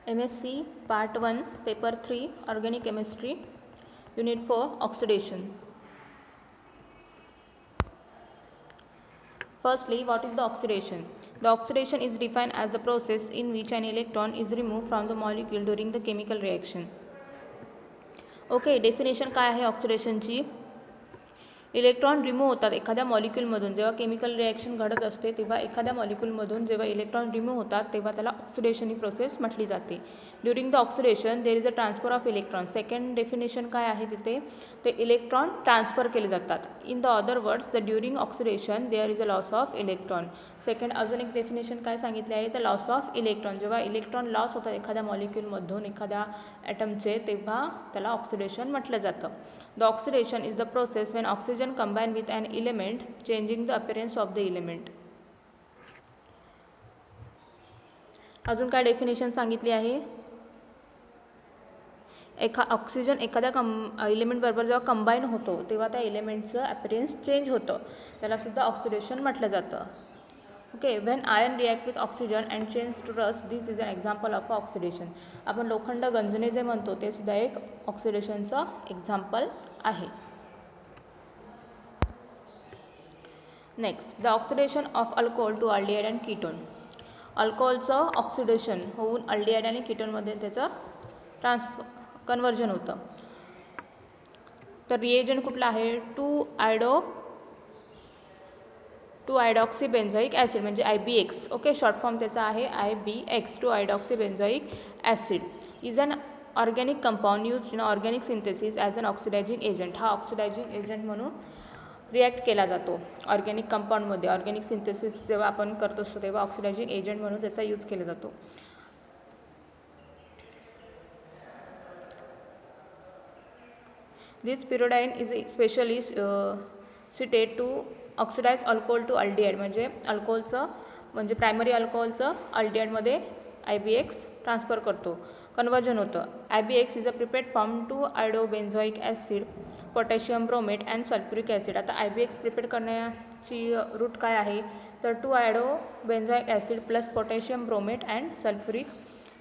MSc Part 1 Paper 3 Organic Chemistry Unit 4 Oxidation. Firstly, what is the oxidation? The oxidation is defined as the process in which an electron is removed from the molecule during the chemical reaction. Okay, definition काय आहे ऑक्सिडेशनची? Electron remove होतात एखाद्या मॉलिक्यूलमधून. जेव्हा chemical reaction घडत असते तेव्हा एखाद्या मॉलिक्यूलमधून जेव्हा इलेक्ट्रॉन रिमूव्ह होतात तेव्हा त्याला ऑक्सिडेशन ही प्रोसेस म्हटली जाते. During the oxidation there is a transfer of electron. Second definition काय आहे तिथे? ते इलेक्ट्रॉन ट्रान्सफर केले जातात. In the other words the during oxidation there is a loss of electron. Second अजून एक डेफिनेशन काय सांगितले आहे? The loss of electron. जेव्हा इलेक्ट्रॉन लॉस होतात एखाद्या मॉलिक्यूलमधून एखाद्या ॲटमचे तेव्हा त्याला ऑक्सिडेशन म्हटलं जातं. The oxidation is the process when oxygen combine with an element changing the appearance of the element. अजून काय डेफिनेशन सांगितली आहे? ऑक्सिजन एखाद्या एलिमेंट बरोबर जेव्हा कंबाईन होतो तेव्हा त्या एलिमेंटचं अपीअरन्स चेंज होतं, त्याला सुद्धा ऑक्सिडेशन म्हटलं जातं. Okay, when iron react with oxygen and change to rust, this is an example of oxidation. आपण लोखंड गंजणे जे म्हणतो ते सुद्धा एक ऑक्सिडेशनचं एक्झाम्पल आहे. Next, the oxidation of alcohol to aldehyde and ketone. अल्कोहोलचं ऑक्सिडेशन होऊन अल्डिहाइड आणि कीटोनमध्ये त्याचं कन्वर्जन होतं. तर रिएजंट कुठला आहे? टू आयडॉक्सी बेन्झोइक ॲसिड म्हणजे IBX. ओके, शॉर्ट फॉर्म त्याचा आहे IBX, two iodoxy benzoic acid is an organic compound use in organic synthesis as an oxidizing agent. हा ऑक्सिडायझिंग एजंट म्हणून रिॲक्ट केला जातो ऑर्गॅनिक कंपाऊंडमध्ये. ऑर्गॅनिक सिंथेसिस जेव्हा आपण करत असतो तेव्हा ऑक्सिडायझिंग एजंट म्हणून त्याचा यूज केला जातो. This pyridine is specially suited to oxidise alcohol to aldehyde. म्हणजे अल्कोहोलचं म्हणजे प्रायमरी अल्कोहोलचं अल्डिहाइडमध्ये IBX ट्रान्सफर करतो, कन्वर्जन होतं. IBX is a prepared form two iodobenzoic acid, potassium bromate and sulphuric acid. आता IBX प्रिपेअर करण्याची रूट काय आहे? तर two iodobenzoic acid plus potassium bromate and sulphuric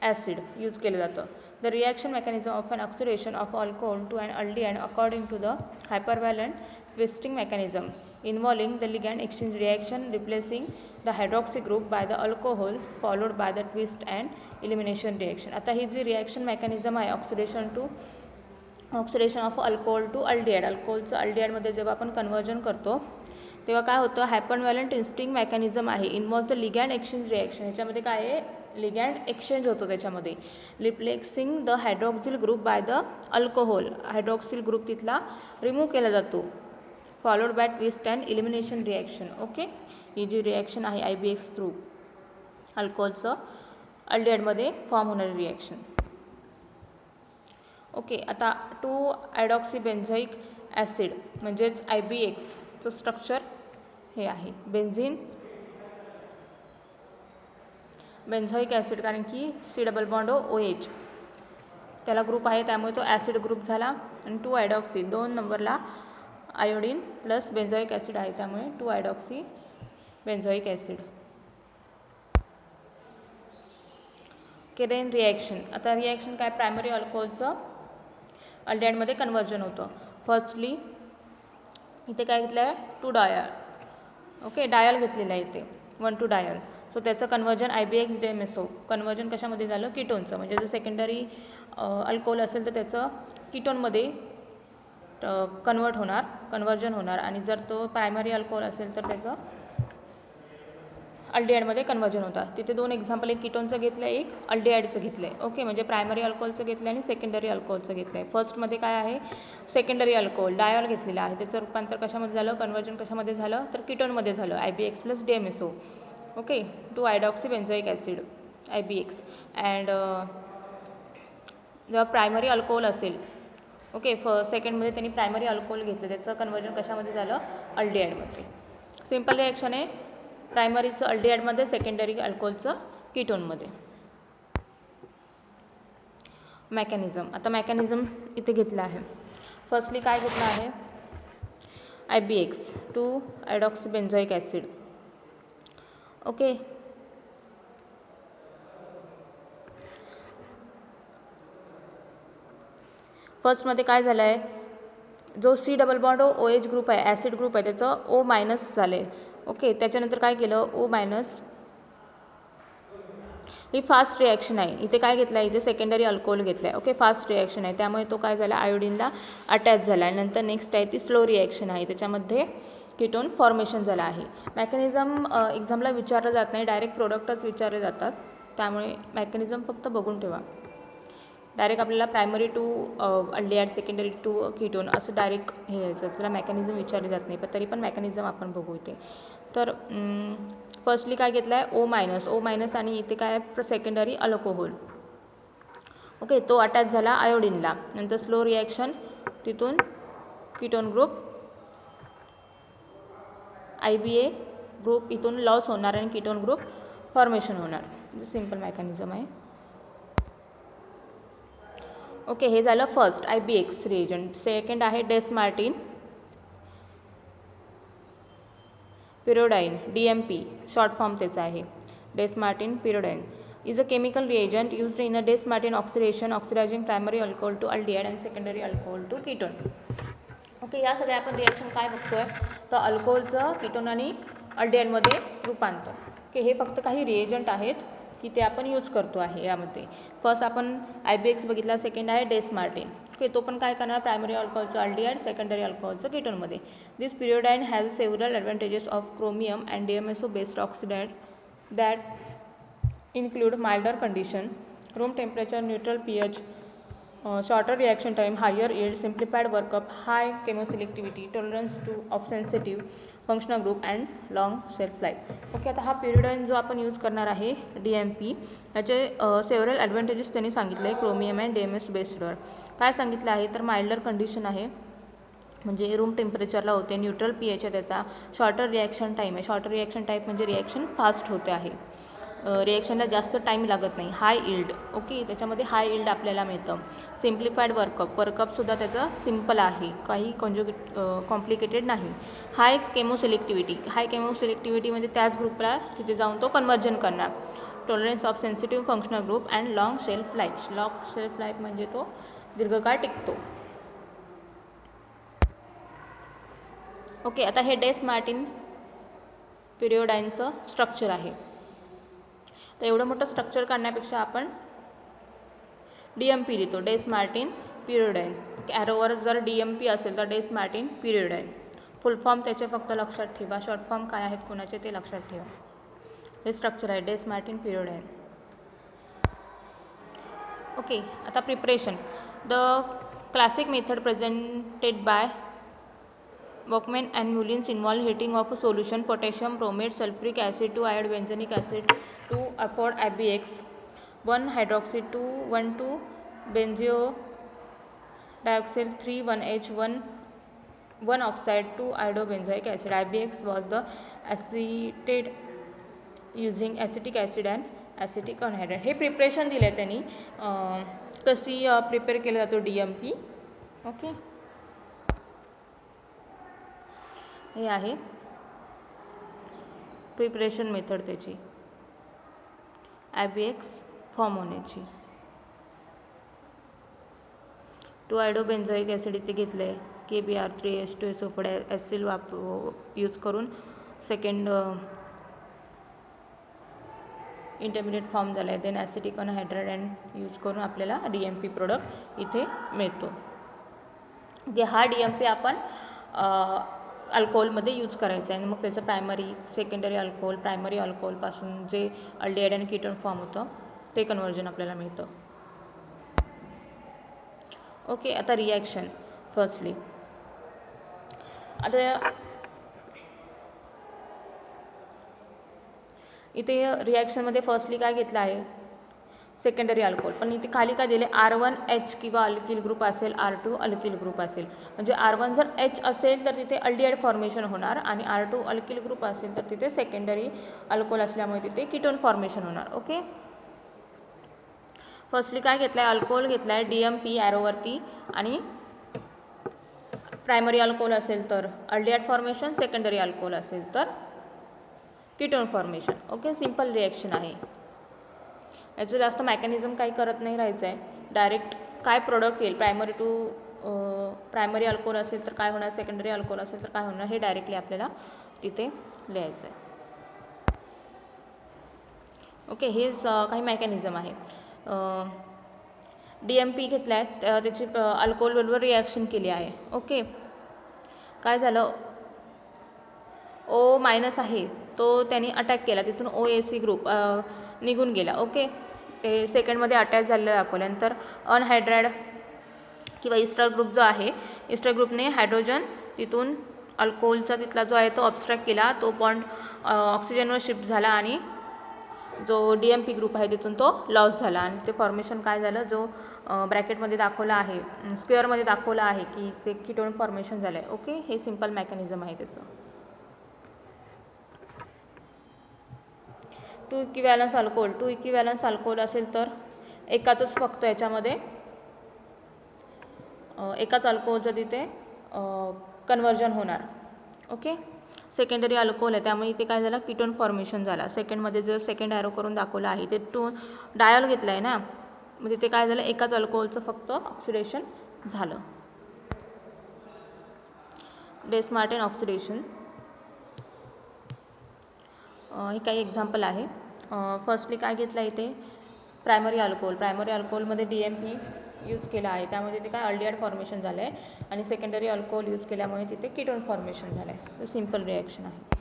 acid use केलं जातं. The reaction mechanism of an oxidation of alcohol to an aldehyde according to the hypervalent twisting mechanism involving the ligand exchange reaction replacing the hydroxy group by the alcohol followed by the twist and elimination reaction. आता ही जी reaction mechanism आहे oxidation of alcohol to aldehyde, अल्कोहोलचं अल्डिहाइडमध्ये जेव्हा आपण conversion करतो तेव्हा काय होतं? हायपरव्हॅलंट ट्विस्टिंग मेकॅनिझम आहे. Involve the ligand exchange reaction. ह्याच्यामध्ये काय आहे? लिगँड एक्सचेंज होतो त्याच्यामध्ये. Replacing the hydroxyl group by the alcohol. Hydroxyl group तिथला रिमूव्ह केला जातो. Followed by twist and elimination reaction. Okay, ही जी रिॲक्शन आहे IBX थ्रू अल्कोहोलचं अल्डिहाइडमध्ये फॉर्म होणारी रिॲक्शन. ओके, आता टू आयडॉक्सी बेन्झोइक ॲसिड म्हणजेच IBXचं स्ट्रक्चर हे आहे बेन्झोइक ॲसिड, कारण की C डबल बॉन्ड OH त्याला ग्रुप आहे त्यामुळे तो ॲसिड ग्रुप झाला. आणि टू आयडॉक्सी 2 नंबरला आयोडीन प्लस बेन्झोइक ॲसिड आहे त्यामुळे to iodoxy benzoic acid. केरेन reaction. आता रिॲक्शन काय? प्रायमरी अल्कोहोलचं अल्डिहाइडमध्ये कन्वर्जन होतं. फर्स्टली इथे काय घेतलं आहे? To dial. ओके, डायल घेतलेलं आहे इथे 1 टू डायल. सो त्याचं कन्वर्जन IBX DMSO कन्वर्जन कशामध्ये झालं? कीटोनचं. म्हणजे जर सेकंडरी अल्कोहोल असेल तर त्याचं कीटोनमध्ये कन्वर्जन होणार आणि जर तो प्रायमरी अल्कोहोल असेल तर त्याचं अल्डिहाइडमध्ये कन्वर्जन होतात. तिथे 2 एक्झाम्पल, एक कीटोनचं घेतलं आहे, एक अल्डिहाइडचं घेतलं आहे. ओके, म्हणजे प्रायमरी अल्कोहोलचं घेतलं आहे आणि सेकंडरी अल्कोहोलचं घेतलं आहे. फर्स्टमध्ये काय आहे? सेकंडरी अल्कोहोल डायल घेतलेलं आहे. त्याचं रूपांतर कशामध्ये झालं? कन्वर्जन कशामध्ये झालं? तर कीटोनमध्ये झालं IBX plus DMSO. Okay, two iodoxy benzoic acid IBX. And जेव्हा प्रायमरी अल्कोहोल असेल, ओके, सेकंडमध्ये त्यांनी प्रायमरी अल्कोहोल घेतलं, त्याचं कन्वर्जन कशामध्ये झालं? अल्डिहाइडमध्ये. सिम्पल रिॲक्शन आहे, प्रायमरीचं अल्डिहाइडमध्ये, सेकंडरी अल्कोहोलचं कीटोनमध्ये. मेकॅनिझम. आता मेकॅनिझम इथे घेतलं आहे. फर्स्टली काय घेतलं आहे? IBX two iodoxy benzoic acid. Okay, फर्स्टमध्ये काय झालं आहे, जो C double bond O H group आहे, ॲसिड ग्रुप आहे, त्याचं ओ मायनस झालं आहे. ओके, त्याच्यानंतर काय केलं, ओ मायनस, ही फास्ट रिॲक्शन आहे. इथे काय घेतलं आहे, इथे सेकंडरी अल्कोहोल घेतलं आहे. ओके, फास्ट रिॲक्शन आहे, त्यामुळे तो काय झाला, आयोडीनला अटॅच झाला आहे. नंतर नेक्स्ट आहे ती स्लो रिॲक्शन आहे, त्याच्यामध्ये कीटोन फॉर्मेशन झालं आहे. मेकॅनिझम एक्झामला विचारलं जात नाही, डायरेक्ट प्रोडक्टच विचारले जातात, त्यामुळे मेकॅनिझम फक्त बघून ठेवा. डायरेक्ट आपल्याला primary to aldehyde, secondary to ketone असं डायरेक्ट हे यायचं, त्याला मेकॅनिझम विचारले जात नाही, पण तरी पण मेकॅनिझम आपण बघू इथे. तर फर्स्टली काय घेतलं आहे, ओ मायनस आणि इथे काय आहे, सेकंडरी अल्कोहोल. ओके, तो अटॅच झाला आयोडीनला. नंतर स्लो रिॲक्शन, तिथून कीटोन ग्रुप IBA ग्रुप इथून लॉस होणार आणि कीटोन ग्रुप फॉर्मेशन होणार. सिंपल मेकॅनिझम आहे. ओके, हे झालं फर्स्ट IBX रिएजंट. सेकंड आहे Dess Martin periodinane, DMP short form त्याचा आहे. Dess Martin periodinane is a chemical reagent used in a Dess Martin oxidation, oxidising primary alcohol to aldehyde and secondary alcohol to ketone. Okay, या सगळ्या आपण reaction काय बघतोय, तर अल्कोहोलचं ketone आणि अल्डिहाइडमध्ये रूपांतर. ओके, हे फक्त काही रिएजंट आहेत की ते आपण यूज करतो आहे यामध्ये. फर्स्ट आपण IBX बघितला, सेकंड आहे डेस मार्टिन. ओके, तो पण काय करणार, प्रायमरी अल्कोहोलचं अल्डिहाइड, सेकंडरी अल्कोहोलचं कीटोनमध्ये. This periodinane has several advantages of chromium and DMSO based oxidised that include milder condition, room temperature, neutral pH, shorter reaction time, higher yield, simplified workup, high chemoselectivity, tolerance to of sensitive functional group and long shelf life. Okay, आता हा पिरियोडाइन जो आपण use करणार आहे DMP, याचे several ॲडव्हांटेजेस त्यांनी सांगितले आहे क्रोमियम अँड DMS बेस्डवर. काय सांगितलं आहे, तर माइल्डर कंडिशन आहे, म्हणजे रूम टेम्परेचरला होते, न्यूट्रल pH आहे त्याचा, शॉर्टर रिॲक्शन टाईम आहे. शॉर्टर रिॲक्शन टाईप म्हणजे रिॲक्शन फास्ट होते आहे, रिॲक्शनला जास्त टाईम लागत नाही. हाय इल्ड, ओके, त्याच्यामध्ये हाय इल्ड आपल्याला मिळतं. सिम्प्लिफाईड वर्कअपसुद्धा त्याचं सिम्पल आहे, काही कॉम्प्लिकेटेड नाही. हाय केमोसिलेक्टिव्हिटी म्हणजे त्याच ग्रुपला तिथे जाऊन तो कन्वर्जन करणार. Tolerance of sensitive functional group and long shelf life म्हणजे तो दीर्घकाळ टिकतो. ओके, आता हे डेस मार्टिन पिरियोडाइनचं स्ट्रक्चर आहे. तर एवढं मोठं स्ट्रक्चर काढण्यापेक्षा आपण DMP लिहितो, डेस मार्टिन पिरियोडाइन. ॲरोवर जर DMP असेल तर डेस मार्टिन पिरियोडाइन. फुल फॉर्म त्याचे फक्त लक्षात ठेवा, शॉर्ट फॉर्म काय आहेत कोणाचे ते लक्षात ठेवा. हे स्ट्रक्चर आहे डेस मार्टिन पिरियोडाइन. ओके, आता preparation. The classic method presented bye Bachmann and Mullins involve heating of a solution potassium bromate sulfuric acid to iod benzenic acid to afford IBX, 1 hydroxy 2 1 2 benzio dioxyl 3 1H 1 oxide 2 iodobenzoic acid. IBX was the acetate using acetic acid and acetic anhydride. हे preparation दिले त्यांनी, कशी prepare केलं जातो DMP. Okay, हे आहे preparation method त्याची IBX form होण्याची. 2 आयोडोबेन्झोइक ॲसिड इथे घेतलं आहे, KBr3H2SO4 ॲसिड यूज करून सेकंड इंटरमिडिएट फॉर्म झाला आहे. Then acetic anhydride and use करून आपल्याला DMP प्रोडक्ट इथे मिळतो. जे हा DMP आपण अल्कोहोलमध्ये यूज करायचं आहे आणि मग त्याचं प्रायमरी सेकंडरी अल्कोहोल, प्रायमरी अल्कोहोलपासून जे अल्डिहाइड आणि कीटोन फॉर्म होतं ते कन्वर्जन आपल्याला मिळतं. ओके, आता रिॲक्शन. फर्स्टली आता इथे रिॲक्शनमध्ये फर्स्टली काय घेतलं आहे, सेकंडरी अल्कोहोल, पण इथे खाली काय दिले, R1H किंवा अल्किल ग्रुप असेल, R2 अल्किल ग्रुप असेल. म्हणजे R1 जर H असेल तर तिथे अल्डिहाइड फॉर्मेशन होणार आणि R2 अल्किल ग्रुप असेल तर तिथे सेकंडरी अल्कोहोल असल्यामुळे तिथे कीटोन फॉर्मेशन होणार. ओके, फर्स्टली काय घेतलं आहे, अल्कोहोल घेतला आहे DMP ॲरोवरती, आणि प्रायमरी अल्कोहोल असेल तर अल्डिहाइड फॉर्मेशन, सेकंडरी अल्कोहोल असेल तर ketone formation. Okay, simple reaction आहे, याचं जास्त मेकॅनिझम काही करत नाही राहायचं आहे, डायरेक्ट काय प्रोडक्ट येईल, प्रायमरी अल्कोहोल असेल तर काय होणार, सेकंडरी अल्कोहोल असेल तर काय होणार, हे डायरेक्टली आपल्याला तिथे लिहायचं आहे. ओके, हेच काही मेकॅनिझम आहे. DMP घेतला आहे, त्याची अल्कोहोलबरोबर रिॲक्शन केली आहे. ओके, काय झालं, O- आहे तो त्यांनी अटॅक केला, तिथून OAC ग्रुप निघून गेला. ओके, ते सेकंडमध्ये अटॅच झालेलं दाखवल्यानंतर अनहायड्राइड किंवा इस्टर ग्रुप जो आहे, इस्टर ग्रुपने हायड्रोजन तिथून अल्कोहोलचा तिथला जो आहे तो ऑब्स्ट्रॅक्ट केला, तो बॉन्ड ऑक्सिजनवर शिफ्ट झाला आणि जो DMP ग्रुप आहे तिथून तो लॉस झाला आणि ते फॉर्मेशन काय झालं, जो ब्रॅकेटमध्ये दाखवला आहे, स्क्वेअरमध्ये दाखवला आहे की ते कीटोन फॉर्मेशन झालं आहे. ओके, हे सिम्पल मेकॅनिझम आहे त्याचं. 2 इक्विव्हॅलन्स अल्कोहोल असेल तर एकाच फक्त याच्यामध्ये एकाच अल्कोहोलचं तिथे कन्वर्जन होणार. ओके, सेकंडरी अल्कोहोल आहे त्यामुळे इथे काय झालं, कीटोन फॉर्मेशन झाला. सेकंडमध्ये जर सेकंड ॲरो करून दाखवलं आहे ते डायल घेतला आहे ना, म्हणजे ते काय झालं, एकाच अल्कोहोलचं फक्त ऑक्सिडेशन झालं. डेस मार्टिन ऑक्सिडेशन, हे काही एक्झाम्पल आहे. फर्स्टली काय घेतलं इथे, प्रायमरी अल्कोहोलमध्ये DMP यूज केला आहे, त्यामध्ये ते काय अल्डिहाइड फॉर्मेशन झालं आहे आणि सेकंडरी अल्कोहोल यूज केल्यामुळे तिथे कीटोन फॉर्मेशन झालं आहे. सिम्पल रिॲक्शन आहे.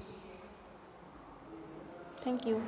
थँक्यू.